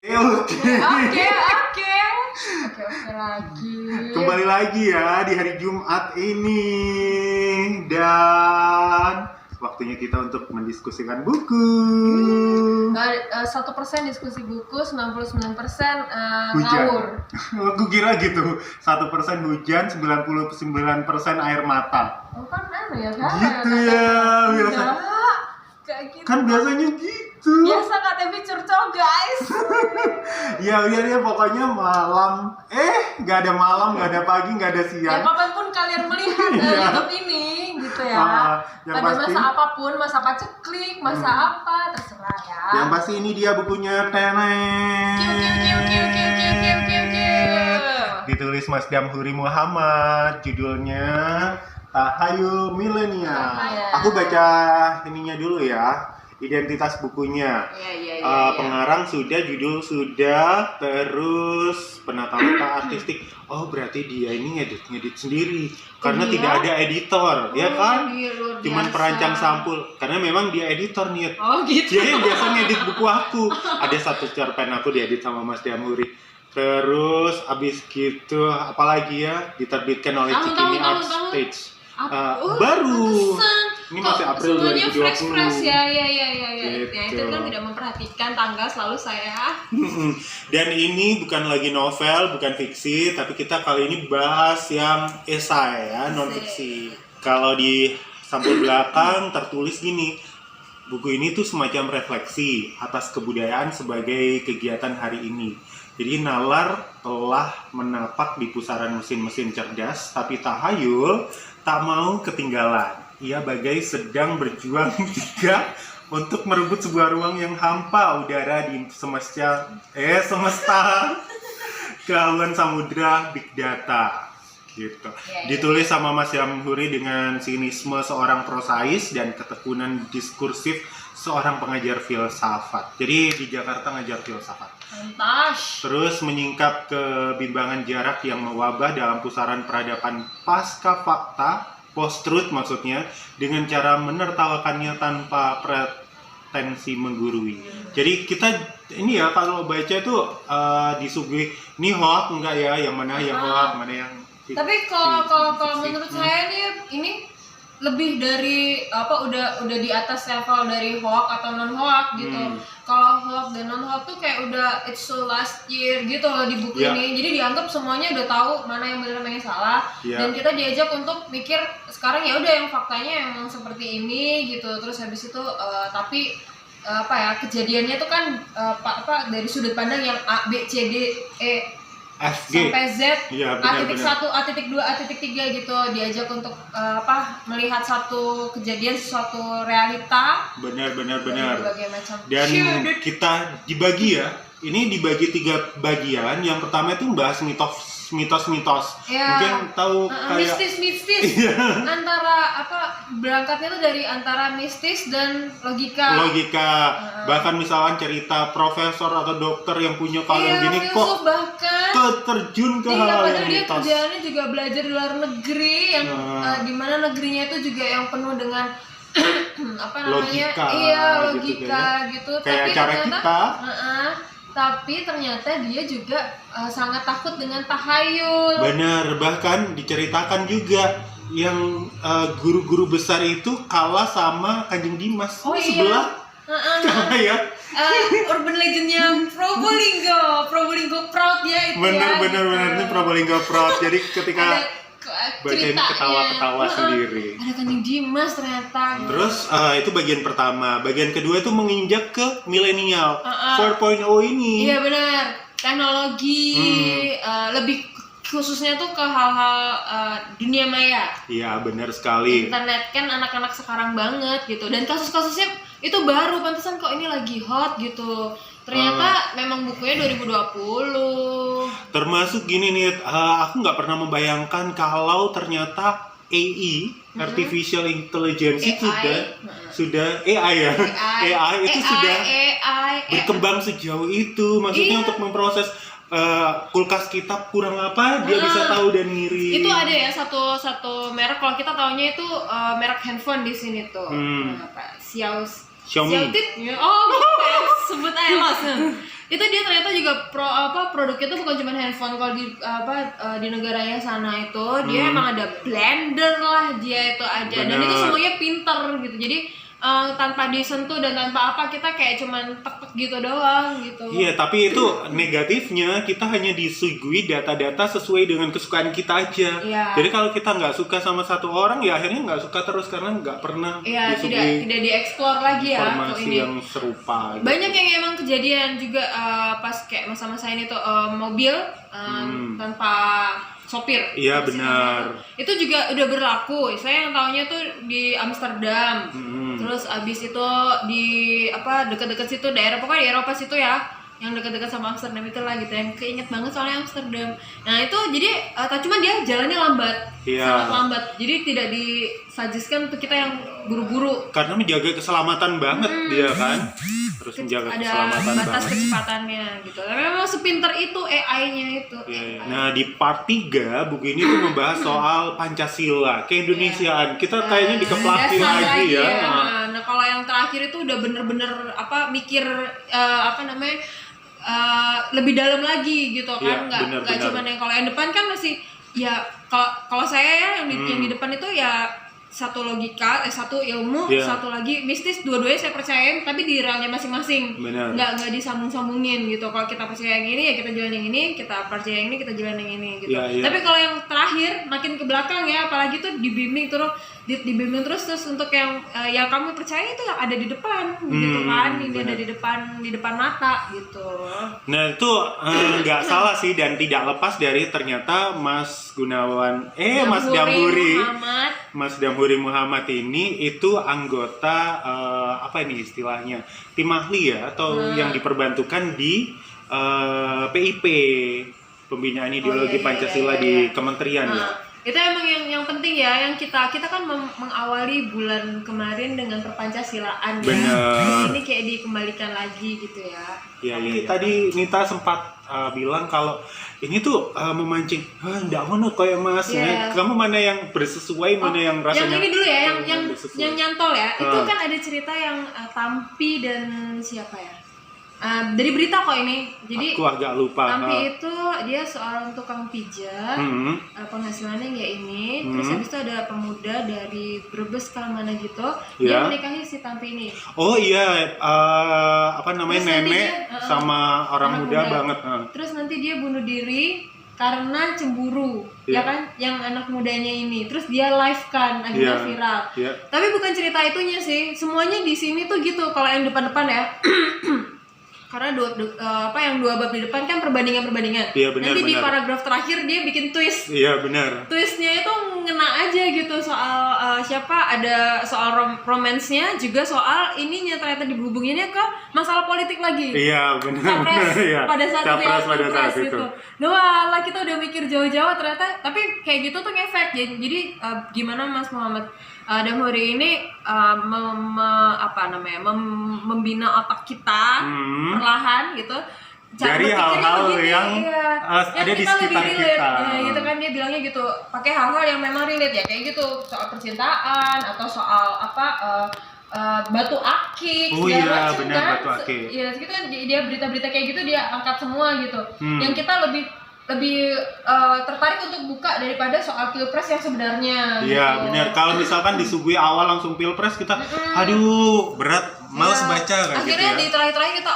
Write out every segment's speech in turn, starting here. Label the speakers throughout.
Speaker 1: Oke lagi.
Speaker 2: Kembali lagi ya di hari Jumat ini dan waktunya kita untuk mendiskusikan buku.
Speaker 1: 1% diskusi buku, 99%
Speaker 2: Hujan.
Speaker 1: ngawur.
Speaker 2: Aku kira gitu. 1% hujan, 99% air mata.
Speaker 1: Oh kan ya kan?
Speaker 2: Gitu ya, biasa.
Speaker 1: Enggak, kayak gitu.
Speaker 2: Kan biasanya gitu.
Speaker 1: Biasa KTV curcol guys.
Speaker 2: Ya pokoknya malam. Nggak ada malam, nggak ada pagi, nggak ada
Speaker 1: Ya
Speaker 2: siang.
Speaker 1: kapanpun kalian melihat YouTube ini gitu ya.
Speaker 2: Yang
Speaker 1: Pada
Speaker 2: pasti,
Speaker 1: masa apapun, masa paceklik, masa apa terserah ya.
Speaker 2: yang pasti ini dia bukunya Tenet. Ditulis Mas Damhuri Muhammad, judulnya Tahayul Milenial.
Speaker 1: Tahayul.
Speaker 2: Aku baca ininya dulu ya, identitas bukunya.
Speaker 1: Iya.
Speaker 2: Pengarang sudah, judul sudah, terus penata letak artistik. Oh berarti dia ini ngedit sendiri karena
Speaker 1: Iya?
Speaker 2: tidak ada editor, ya kan?
Speaker 1: Iya, luar
Speaker 2: Cuman
Speaker 1: biasa.
Speaker 2: perancang sampul, karena memang dia editor nih.
Speaker 1: Oh gitu.
Speaker 2: Dia yang biasa ngedit buku aku. Ada satu cerpen aku diedit sama Mas Damhuri. Terus abis gitu apalagi ya, diterbitkan oleh Cikini Art Stage. Baru.
Speaker 1: Pantesan.
Speaker 2: Ini masih April
Speaker 1: semuanya
Speaker 2: 2020.
Speaker 1: fresh ya.
Speaker 2: Gitu.
Speaker 1: Ya itu kan tidak memperhatikan tanggal selalu saya.
Speaker 2: Dan ini bukan lagi novel, bukan fiksi, tapi kita kali ini bahas yang esai ya, non fiksi. Kalau di sampul belakang tertulis gini, buku ini tuh semacam refleksi atas kebudayaan sebagai kegiatan hari ini. Jadi nalar telah menapak di pusaran mesin-mesin cerdas, tapi tahayul tak mau ketinggalan. Ia bagai sedang berjuang juga untuk merebut sebuah ruang yang hampa udara di semesta kehaluan samudra big data gitu. Ditulis sama Mas Damhuri dengan sinisme seorang prosais dan ketekunan diskursif seorang pengajar filsafat. Jadi di Jakarta ngajar filsafat.
Speaker 1: Lantas.
Speaker 2: Terus menyingkap kebimbangan jarak yang mewabah dalam pusaran peradaban pasca fakta, post-truth maksudnya, dengan cara menertawakannya tanpa pretensi menggurui. Jadi kita ini ya kalau baca itu disuguhi ini hoax enggak ya, yang mana yang hoax, mana yang fiksi.
Speaker 1: Tapi kalau menurut saya nih ini lebih dari apa udah di atas level dari hoax atau non hoax gitu. Kalau hoax dan non hoax tuh kayak udah it's so last year gitu loh di buku ini. Jadi dianggap semuanya udah tahu mana yang benar mana yang salah. Dan kita diajak untuk mikir sekarang ya udah yang faktanya emang seperti ini gitu. Terus habis itu tapi apa ya kejadiannya tuh kan dari sudut pandang yang A B C D E
Speaker 2: FG
Speaker 1: sampai Z,
Speaker 2: ya,
Speaker 1: A.1, A.2, A.3 gitu, diajak untuk melihat satu kejadian, suatu realita.
Speaker 2: Benar.
Speaker 1: Berbagai macam.
Speaker 2: Dan kita dibagi ya, ini dibagi 3 bagian. Yang pertama itu membahas mitos-mitos.
Speaker 1: Ya,
Speaker 2: mungkin tahu kayak
Speaker 1: mistis. Antara berangkatnya tuh dari antara mistis dan logika.
Speaker 2: Bahkan misalkan cerita profesor atau dokter yang punya kalung gini kok
Speaker 1: bahkan
Speaker 2: terjun ke hal
Speaker 1: padahal
Speaker 2: yang
Speaker 1: dia
Speaker 2: mitos.
Speaker 1: kerjaannya juga belajar di luar negeri yang dimana negerinya itu juga yang penuh dengan
Speaker 2: logika
Speaker 1: gitu.
Speaker 2: Kayak
Speaker 1: Tapi
Speaker 2: cara
Speaker 1: ternyata,
Speaker 2: kita.
Speaker 1: Tapi ternyata dia juga sangat takut dengan tahayul.
Speaker 2: Benar, bahkan diceritakan juga yang guru-guru besar itu kalah sama Kanjeng Dimas. Sebelah. Ya.
Speaker 1: Urban legendnya Probolinggo proud ya itu.
Speaker 2: Benar ini Probolinggo proud. Jadi ketika baca ini ketawa-ketawa sendiri.
Speaker 1: Ada Kanjeng Dimas ternyata.
Speaker 2: Terus itu bagian pertama. Bagian kedua itu menginjak ke milenial 4.0 ini.
Speaker 1: Iya benar. Teknologi lebih khususnya tuh ke hal-hal dunia maya.
Speaker 2: Iya benar sekali.
Speaker 1: Internet kan anak-anak sekarang banget gitu. Dan kasus-kasusnya itu baru, pantesan kok ini lagi hot gitu. Ternyata memang bukunya 2020.
Speaker 2: Termasuk gini nih, aku nggak pernah membayangkan kalau ternyata AI, Artificial Intelligence itu sudah AI ya. AI itu sudah berkembang sejauh itu. Maksudnya untuk memproses kulkas kita kurang apa, dia bisa tahu dan ngirim.
Speaker 1: Itu ada ya satu merek, kalau kita taunya itu merek handphone di sini tuh. Xiaomi. Oh, sebut aja langsung. itu dia ternyata juga produknya tuh bukan cuma handphone. Kalau di di negaranya sana itu dia emang ada blender lah, dia itu ada. Dan itu semuanya pinter gitu, jadi tanpa disentuh dan tanpa apa, kita kayak cuman tek gitu doang gitu.
Speaker 2: Iya, tapi itu negatifnya kita hanya disuguhi data-data sesuai dengan kesukaan kita aja.
Speaker 1: Iya.
Speaker 2: Jadi kalau kita nggak suka sama satu orang, ya akhirnya nggak suka terus karena nggak pernah disuguhi
Speaker 1: tidak dieksplor lagi ya
Speaker 2: informasi
Speaker 1: ini.
Speaker 2: yang serupa. Gitu.
Speaker 1: Banyak yang emang kejadian juga pas kayak masa-masa ini tuh mobil tanpa sopir.
Speaker 2: Iya benar.
Speaker 1: Itu juga udah berlaku. Saya yang tahunya tuh di Amsterdam. Terus abis itu di dekat-dekat situ pokoknya di Eropa situ ya, yang dekat-dekat sama Amsterdam itu lah gitu, yang keinget banget soalnya Amsterdam. Nah itu jadi cuman dia jalannya lambat, sangat lambat. Jadi tidak disajiskan untuk kita yang buru-buru.
Speaker 2: Karena menjaga keselamatan banget dia kan. Terus menjaga keselamatan
Speaker 1: ada batas
Speaker 2: banget.
Speaker 1: kecepatannya gitu. Tapi memang sepinter itu AI-nya itu.
Speaker 2: Nah di part 3 buku ini tuh membahas soal Pancasila, keindonesiaan. Kita kayaknya dikeplakin lagi ya.
Speaker 1: Nah kalau yang terakhir itu udah bener-bener mikir lebih dalam lagi gitu kan, nggak cuma yang kalau yang depan kan masih ya, kalau saya ya yang di depan itu ya satu logika, satu ilmu, satu lagi mistis, dua-duanya saya percayain tapi di realnya masing-masing. Nggak disambung-sambungin gitu. Kalau kita percaya yang ini ya kita jalan yang ini, kita percaya yang ini kita jalan yang ini gitu. Tapi kalau yang terakhir makin ke belakang ya, apalagi tuh dibimbing terus untuk yang kamu percaya itu yang ada di depan gitu kan, ini ada di depan mata gitu.
Speaker 2: Nah itu nggak salah sih, dan tidak lepas dari ternyata Mas Damhuri Muhammad ini itu anggota apa ini istilahnya, tim ahli ya, atau yang diperbantukan di PIP, Pembinaan Ideologi Pancasila di Kementerian ya.
Speaker 1: Itu emang yang penting ya, yang kita kan mengawali bulan kemarin dengan perpancasilaan ya. Bener. Ini kayak dikembalikan lagi gitu ya.
Speaker 2: Iya. Tadi Nita sempat bilang kalau ini tuh memancing, enggak ngono kayak Mas. Kamu mana yang bersesuai, mana yang rasanya.
Speaker 1: Yang ini dulu ya, yang nyantol ya. Itu kan ada cerita yang Tampi dan siapa ya? Dari berita kok ini. Jadi
Speaker 2: aku agak lupa.
Speaker 1: Tampi itu dia seorang tukang pijat, penghasilannya kayak ini. Terus habis itu ada pemuda dari Brebes mana gitu, dia menikahi si Tampi ini.
Speaker 2: Oh iya, nenek sama orang muda banget.
Speaker 1: Terus nanti dia bunuh diri karena cemburu, ya kan, yang anak mudanya ini. Terus dia live kan, akhirnya viral. Tapi bukan cerita itunya sih, semuanya di sini tuh gitu. Kalau yang depan-depan ya. Karena yang dua bab di depan kan perbandingan.
Speaker 2: Iya, benar,
Speaker 1: nanti di paragraf terakhir dia bikin twist.
Speaker 2: Iya benar.
Speaker 1: Twistnya itu ngena aja gitu soal ada soal romansnya, juga soal ininya ternyata dihubunginnya ke masalah politik lagi.
Speaker 2: Iya benar.
Speaker 1: Pada saat itu gitu. Wah, kita udah mikir jauh-jauh ternyata, tapi kayak gitu tuh ngefek. Jadi gimana Mas Muhammad Damhuri ini membina otak kita perlahan gitu,
Speaker 2: dari hal-hal yang ada di sekitar kita.
Speaker 1: Ya, gitu kan dia bilangnya gitu, pakai hal-hal yang memang relate ya, kayak gitu, soal percintaan atau soal batu akik segala macam kan.
Speaker 2: Batu akik.
Speaker 1: Iya, gitu kan dia berita-berita kayak gitu dia angkat semua gitu. Yang kita lebih tertarik untuk buka daripada soal pilpres yang sebenarnya.
Speaker 2: Iya gitu. Benar. Kalau misalkan disuguhi awal langsung pilpres, kita aduh berat, malas baca kan.
Speaker 1: Akhirnya
Speaker 2: gitu ya.
Speaker 1: di terakhir-terakhir kita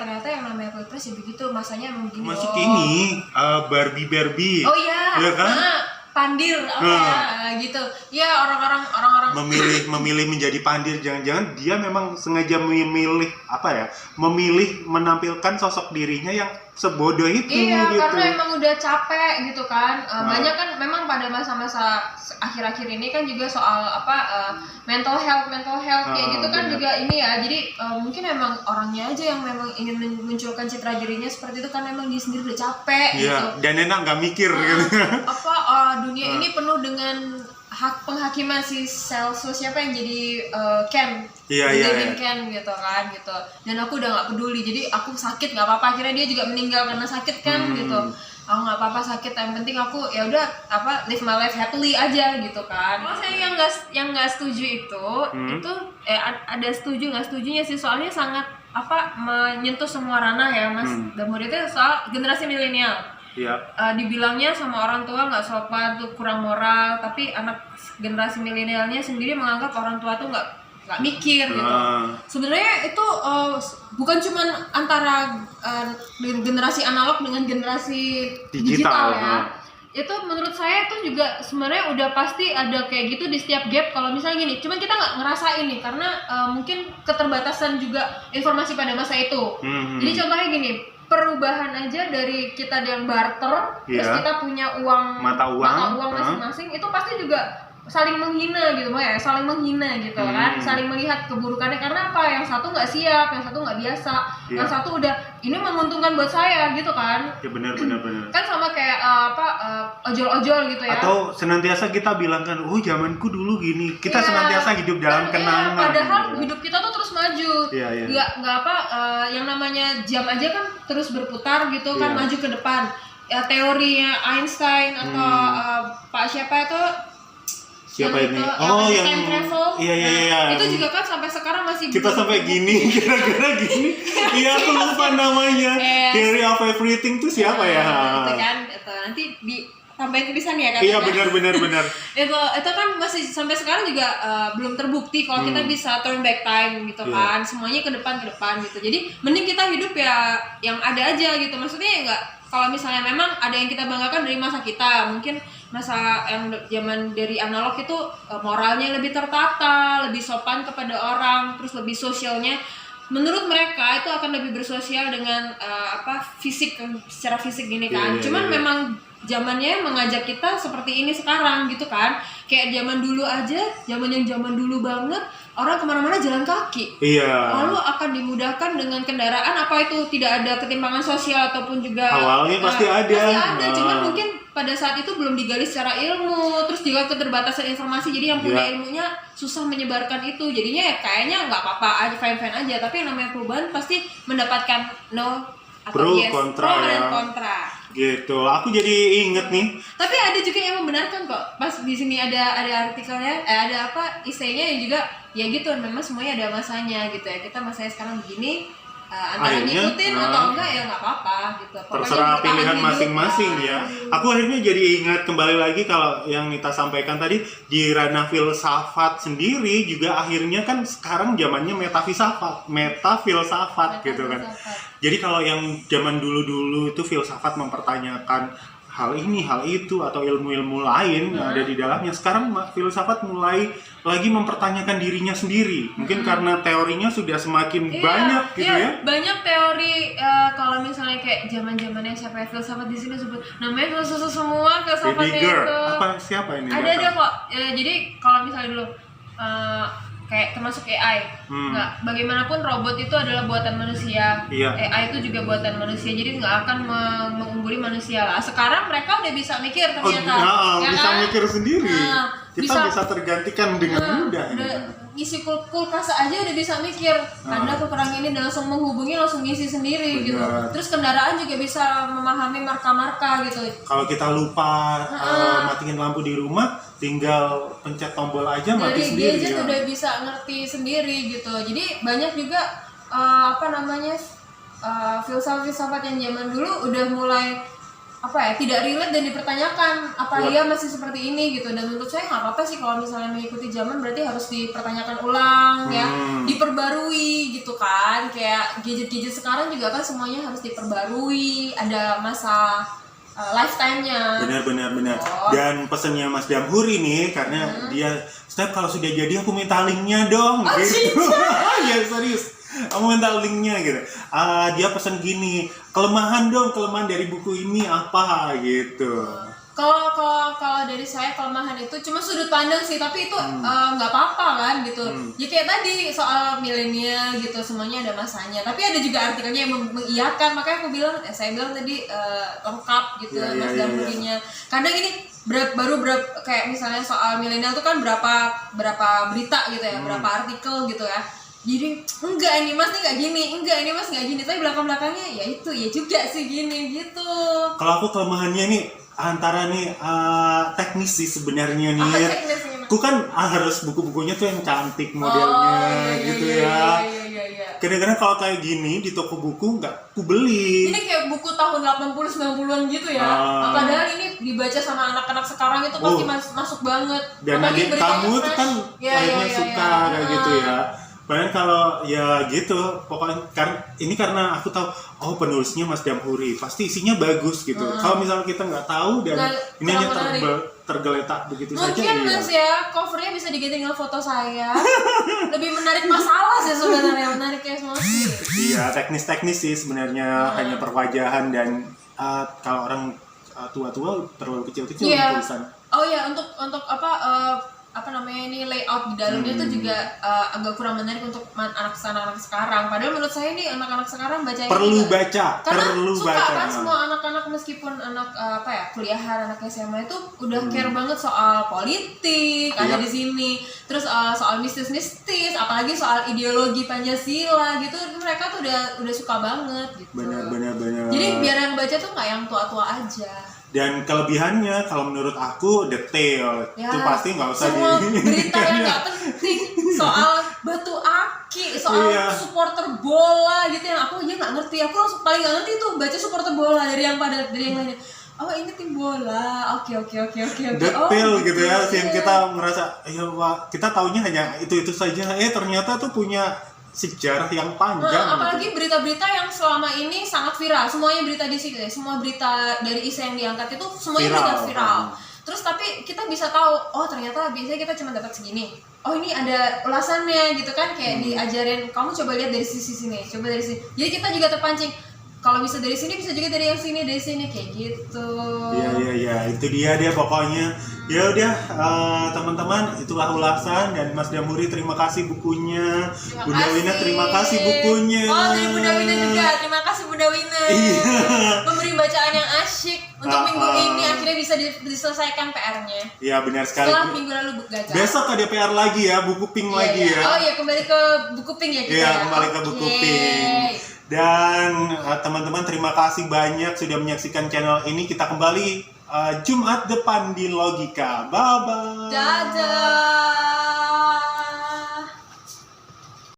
Speaker 1: ternyata yang namanya pilpres ya begitu, masanya emang begini.
Speaker 2: Masuk ini Barbie.
Speaker 1: Oh iya.
Speaker 2: Iya kan?
Speaker 1: Pandir gitu. Ya orang-orang
Speaker 2: memilih menjadi pandir, jangan-jangan dia memang sengaja memilih menampilkan sosok dirinya yang sebodoh itu.
Speaker 1: Iya,
Speaker 2: gitu.
Speaker 1: karena emang udah capek gitu kan. Banyak kan memang pada masa-masa akhir-akhir ini kan juga soal mental health kayak gitu kan bener. Juga ini ya. Jadi mungkin emang orangnya aja yang memang ingin memunculkan citra dirinya seperti itu kan, memang dia sendiri udah capek gitu.
Speaker 2: Dan enak nggak mikir gitu.
Speaker 1: Dunia ini penuh dengan penghakiman si Celsus, siapa yang jadi Ken, Ken gitu kan gitu. Dan aku udah nggak peduli, jadi aku sakit nggak apa-apa. Akhirnya dia juga meninggal karena sakit kan gitu. Aku nggak apa-apa sakit, yang penting aku ya udah live my life happily aja gitu kan. Kalau saya yang nggak setuju itu ada setuju nggak setujunya sih, soalnya sangat menyentuh semua ranah ya Mas Damur, itu soal generasi milenial.
Speaker 2: Iya.
Speaker 1: Dibilangnya sama orang tua nggak sopan tuh, kurang moral, tapi anak generasi milenialnya sendiri menganggap orang tua tuh nggak mikir gitu. Sebenarnya itu bukan cuman antara generasi analog dengan generasi digital ya. Itu menurut saya itu juga sebenarnya udah pasti ada kayak gitu di setiap gap. Kalau misalnya gini, cuman kita nggak ngerasain nih karena mungkin keterbatasan juga informasi pada masa itu. Jadi contohnya gini, perubahan aja dari kita yang barter, terus kita punya mata uang masing-masing, itu pasti juga saling menghina gitu, saling menghina gitu kan, saling melihat keburukannya karena apa? Yang satu nggak siap, yang satu nggak biasa, yang satu udah ini menguntungkan buat saya gitu kan?
Speaker 2: Ya benar.
Speaker 1: Kan sama kayak ojol-ojol gitu ya?
Speaker 2: Atau senantiasa kita bilang kan, zamanku dulu gini, kita senantiasa hidup dalam kenangan.
Speaker 1: Padahal hidup kita tuh terus maju, nggak yang namanya jam aja kan terus berputar gitu kan, maju ke depan. Ya, teorinya Einstein atau Pak siapa itu?
Speaker 2: Siapa ini?
Speaker 1: Yang time travel.
Speaker 2: Iya.
Speaker 1: Itu juga kan sampai sekarang masih
Speaker 2: kita sampai gini, kira-kira gini. Iya, aku lupa namanya. Theory of Everything tuh siapa ya?
Speaker 1: Itu kan, nanti ditambahin tulisan ya kan?
Speaker 2: Iya, benar.
Speaker 1: itu kan masih sampai sekarang juga belum terbukti kalau kita bisa turn back time gitu kan. Semuanya ke depan gitu. Jadi mending kita hidup ya yang ada aja gitu. Maksudnya ya enggak, kalau misalnya memang ada yang kita banggakan dari masa kita, mungkin masa yang zaman dari analog itu moralnya lebih tertata, lebih sopan kepada orang, terus lebih sosialnya menurut mereka itu akan lebih bersosial dengan fisik, secara fisik gini kan. Cuman memang zamannya mengajak kita seperti ini sekarang gitu kan. Kayak zaman dulu aja, zaman dulu banget, orang kemana-mana jalan kaki. Lalu akan dimudahkan dengan kendaraan, apa itu tidak ada ketimpangan sosial ataupun juga
Speaker 2: awalnya pasti ada.
Speaker 1: Cuman mungkin pada saat itu belum digali secara ilmu, terus juga keterbatasan informasi, jadi yang punya ilmunya susah menyebarkan itu. Jadinya ya kayaknya nggak apa-apa aja, fine aja. Tapi yang namanya perubahan pasti mendapatkan no atau
Speaker 2: pro
Speaker 1: yes,
Speaker 2: kontra
Speaker 1: pro dan kontra.
Speaker 2: Gitu. Aku jadi inget nih.
Speaker 1: Tapi ada juga yang membenarkan kok. Pas di sini ada artikelnya, ada essay-nya yang juga ya gitu. Memang semuanya ada masanya gitu ya. Kita masanya sekarang begini. Antara ngikutin atau enggak ya nggak apa-apa gitu.
Speaker 2: Terserah pilihan masing-masing ya. Aku akhirnya jadi ingat kembali lagi kalau yang Nita sampaikan tadi di ranah filsafat sendiri juga akhirnya kan sekarang zamannya metafilsafat gitu kan. Jadi kalau yang zaman dulu-dulu itu filsafat mempertanyakan hal ini, hal itu, atau ilmu-ilmu lain yang ada di dalamnya. Sekarang filsafat mulai lagi mempertanyakan dirinya sendiri. Mungkin karena teorinya sudah semakin banyak gitu ya.
Speaker 1: Banyak teori, kalau misalnya kayak zaman-zamannya siapa ya, filsafat di sini sebut namanya filsafat semua, filsafatnya itu.
Speaker 2: Siapa ini?
Speaker 1: Ada kok. Jadi kalau misalnya dulu kayak termasuk AI, nggak, bagaimanapun robot itu adalah buatan manusia, AI itu juga buatan manusia, jadi nggak akan mengungguli manusia lah. Sekarang mereka udah bisa mikir ternyata,
Speaker 2: bisa mikir sendiri, kita bisa tergantikan dengan mudah.
Speaker 1: Isi kulkas aja udah bisa mikir, Anda kurang ini, dan langsung menghubungi, langsung ngisi sendiri gitu. Terus kendaraan juga bisa memahami marka-marka gitu.
Speaker 2: Kalau kita lupa matiin lampu di rumah, tinggal pencet tombol aja mati sendiri.
Speaker 1: Gadget udah bisa ngerti sendiri gitu. Jadi banyak juga filsafat yang zaman dulu udah mulai tidak relate dan dipertanyakan dia masih seperti ini gitu. Dan menurut saya nggak apa-apa sih kalau misalnya mengikuti zaman, berarti harus dipertanyakan ulang ya, diperbarui gitu kan. Kayak gadget sekarang juga kan semuanya harus diperbarui, ada masa lifetime-nya.
Speaker 2: Benar. Dan pesennya Mas Damhur ini karena dia setiap kalau sudah jadi aku minta linknya dong gitu. Ya serius. Aku minta linknya gitu. Dia pesen gini, kelemahan dari buku ini apa gitu.
Speaker 1: Kalau dari saya kelemahan itu cuma sudut pandang sih, tapi itu nggak apa-apa kan gitu. Ya kayak tadi soal milenial gitu, semuanya ada masanya. Tapi ada juga artikelnya yang mengiyakan, makanya saya bilang tadi lengkap gitu Mas Damhurinya. Kadang ini kayak misalnya soal milenial tuh kan berapa berita gitu ya, berapa artikel gitu ya. Jadi enggak ini mas nih nggak gini, enggak ini mas nggak gini, tapi belakangnya ya itu ya juga sih gini gitu.
Speaker 2: Kalau aku kelemahannya nih antara teknis sih sebenarnya nih. Aku kan harus buku-bukunya tuh yang cantik modelnya gitu ya.
Speaker 1: Iya.
Speaker 2: Kadang-kadang kalau kayak gini di toko buku nggak aku beli.
Speaker 1: Ini kayak buku tahun 80-90-an gitu ya. Padahal ini dibaca sama anak-anak sekarang itu pasti masuk banget.
Speaker 2: Dan
Speaker 1: Apalagi
Speaker 2: adik
Speaker 1: beritanya
Speaker 2: kamu tuh
Speaker 1: fresh.
Speaker 2: kan
Speaker 1: Ya,
Speaker 2: akhirnya
Speaker 1: ya,
Speaker 2: suka
Speaker 1: ya.
Speaker 2: kayak gitu ya. Padahal kalau ya gitu, pokoknya karena aku tahu penulisnya Mas Damhuri, pasti isinya bagus gitu. Kalau misalnya kita nggak tahu dan
Speaker 1: Nah,
Speaker 2: ini hanya
Speaker 1: kurang menarik.
Speaker 2: tergeletak begitu saja.
Speaker 1: Mungkin Mas ya, covernya bisa diganti dengan foto saya. Lebih menarik masalah sih sebenarnya, menarik emosi.
Speaker 2: Iya, teknis-teknis sih sebenarnya, hanya perwajahan dan kalau orang tua-tua terlalu kecil-kecil tulisan.
Speaker 1: Oh ya, untuk apa namanya ini layout di dalamnya itu juga agak kurang menarik untuk anak sekarang. Padahal menurut saya nih anak-anak sekarang baca
Speaker 2: Perlu
Speaker 1: juga.
Speaker 2: baca,
Speaker 1: Karena
Speaker 2: perlu
Speaker 1: suka
Speaker 2: baca.
Speaker 1: kan semua anak-anak meskipun anak kuliahan, anak SMA itu udah care banget soal politik ada di sini. Terus soal mistis-mistis, apalagi soal ideologi Pancasila gitu, mereka tuh udah suka banget gitu.
Speaker 2: Benar.
Speaker 1: Jadi biar yang baca tuh nggak yang tua-tua aja.
Speaker 2: Dan kelebihannya kalau menurut aku detail, itu pasti nggak usah
Speaker 1: semua berita yang nggak penting soal batu aki, soal supporter bola gitu yang aku aja nggak ngerti. Aku langsung paling nggak ngerti tuh baca supporter bola dari yang lainnya. Oh ini tim bola, oke.
Speaker 2: Detail gitu ya, sih kita merasa kita taunya hanya itu saja. Ternyata tuh punya sejarah yang panjang.
Speaker 1: Apalagi berita-berita yang selama ini sangat viral, semuanya berita di sini, semua berita dari isu yang diangkat itu semuanya berita viral. Terus tapi kita bisa tahu, ternyata biasanya kita cuma dapat segini. Oh ini ada ulasannya gitu kan, kayak diajarin kamu coba lihat dari sisi sini, coba dari sini. Jadi kita juga terpancing. Kalau bisa dari sini, bisa juga dari yang sini, dari sini kayak gitu.
Speaker 2: Iya, itu dia pokoknya. Ya udah teman-teman, itulah ulasan dan Mas Damhuri terima kasih bukunya. Bunda Wina terima kasih bukunya.
Speaker 1: Oh, dari Bunda Wina juga. Terima kasih Bunda Wina. Memberi bacaan yang asyik untuk minggu ini akhirnya bisa diselesaikan PR-nya.
Speaker 2: Iya, benar sekali.
Speaker 1: Setelah minggu lalu gagal.
Speaker 2: Besok ada PR lagi ya, buku pink lagi ya.
Speaker 1: Oh iya, kembali ke buku pink ya kita.
Speaker 2: Iya, kembali ke buku pink. Dan teman-teman terima kasih banyak sudah menyaksikan channel ini. Kita kembali Jumat depan di Logika. Bye bye.
Speaker 1: Dadah.